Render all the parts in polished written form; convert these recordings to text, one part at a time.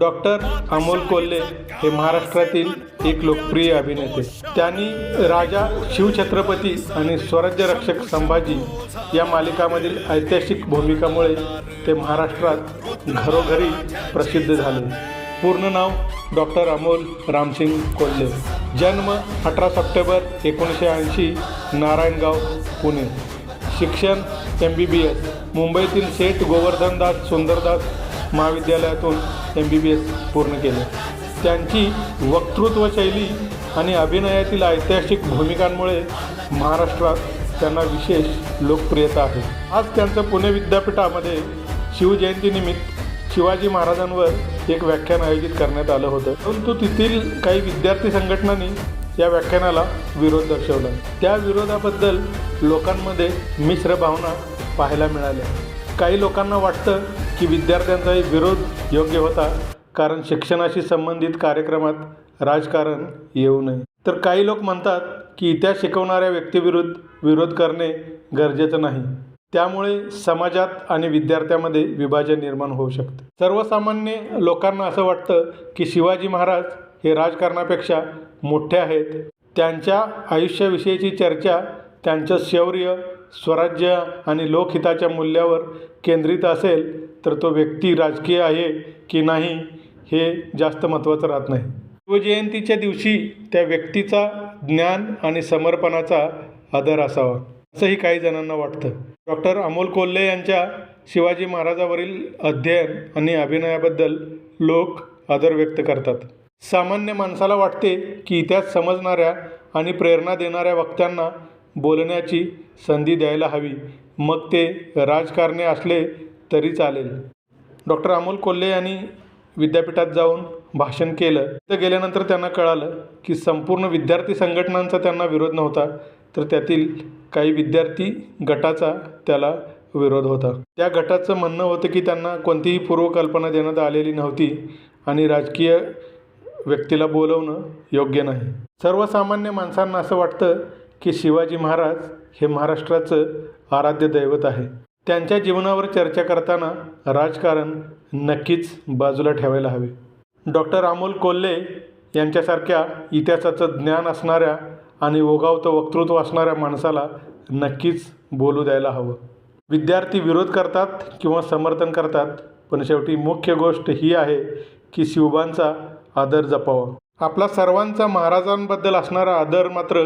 Doctor Amol Kolhe हे महाराष्ट्रातील एक लोकप्रिय अभिनेते. त्यांनी राजा शिवछत्रपती आणि स्वराज्य रक्षक संभाजी या मालिकामधील ऐतिहासिक भूमिकामुळे ते महाराष्ट्रात घरोघरी प्रसिद्ध झाले. पूर्ण नाव डॉक्टर अमोल रामसिंग कोल्हे. जन्म 18 सप्टेंबर 1980, नारायणगाव, पुणे. शिक्षण MBBS, मुंबईतील सेठ गोवर्धनदास सुंदरदास महाविद्यालयातून MBBS पूर्ण केले. त्यांची वक्तृत्व शैली आणि अभिनयातील ऐतिहासिक भूमिकांमुळे महाराष्ट्रात त्यांना विशेष लोकप्रियता आहे. आज त्यांचं पुणे विद्यापीठामध्ये शिवजयंतीनिमित्त शिवाजी महाराजांवर एक व्याख्यान आयोजित करण्यात आलं होतं, परंतु तेथील काही विद्यार्थी संघटनांनी या व्याख्यानाला विरोध दर्शवला. त्या विरोधाबद्दल लोकांमध्ये मिश्र भावना पाहायला मिळाल्या. काही लोकांना वाटतं की विद्यार्थ्यांचाही विरोध योग्य होता, कारण शिक्षणाशी संबंधित कार्यक्रमात राजकारण येऊ नये. तर काही लोक म्हणतात की इतिहास शिकवणाऱ्या व्यक्तीविरुद्ध विरोध करणे गरजेचं नाही, त्यामुळे समाजात आणि विद्यार्थ्यांमध्ये विभाजन निर्माण होऊ शकते. सर्वसामान्य लोकांना असं वाटतं की शिवाजी महाराज हे राजकारणापेक्षा मोठे आहेत. त्यांच्या आयुष्याविषयीची चर्चा त्यांचं शौर्य, स्वराज्य आणि लोकहिताच्या मूल्यावर केंद्रित असेल, तर तो व्यक्ती राजकीय आहे की नाही हे जास्त महत्त्वाचं राहत नाही. शिवजयंतीच्या दिवशी त्या व्यक्तीचा ज्ञान आणि समर्पणाचा आदर असावा, असंही काही जणांना वाटतं. डॉक्टर अमोल कोल्हे यांच्या शिवाजी महाराजावरील अध्ययन आणि अभिनयाबद्दल लोक आदर व्यक्त करतात. सामान्य माणसाला वाटते की इतिहास समजणाऱ्या आणि प्रेरणा देणाऱ्या वक्त्यांना बोलण्याची संधी द्यायला हवी, मग ते राजकारणी असले तरी चालेल. डॉक्टर अमोल कोल्हे यांनी विद्यापीठात जाऊन भाषण केलं. तिथं गेल्यानंतर त्यांना कळालं की संपूर्ण विद्यार्थी संघटनांचा त्यांना विरोध नव्हता, तर त्यातील काही विद्यार्थी गटाचा त्याला विरोध होता. त्या गटाचं म्हणणं होतं की त्यांना कोणतीही पूर्वकल्पना देण्यात आलेली नव्हती आणि राजकीय व्यक्तीला बोलवणं योग्य नाही. सर्वसामान्य माणसांना असं वाटतं की शिवाजी महाराज हे महाराष्ट्राचं आराध्य दैवत आहे. त्यांच्या जीवनावर चर्चा करताना राजकारण नक्कीच बाजूला ठेवायला हवे. डॉक्टर अमोल कोल्हे यांच्यासारख्या इतिहासाचं ज्ञान असणाऱ्या आणि ओघावतं वक्तृत्व असणाऱ्या माणसाला नक्कीच बोलू द्यायला हवं. विद्यार्थी विरोध करतात किंवा समर्थन करतात, पण शेवटी मुख्य गोष्ट ही आहे की शिवबांचा आदर जपावा. आपला सर्वांचा महाराजांबद्दल असणारा आदर मात्र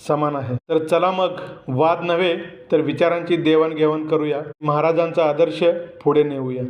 समान आहे. तर चला मग वाद नव्हे तर विचारांची देवाणघेवाण करूया, महाराजांचा आदर्श पुढे नेऊया.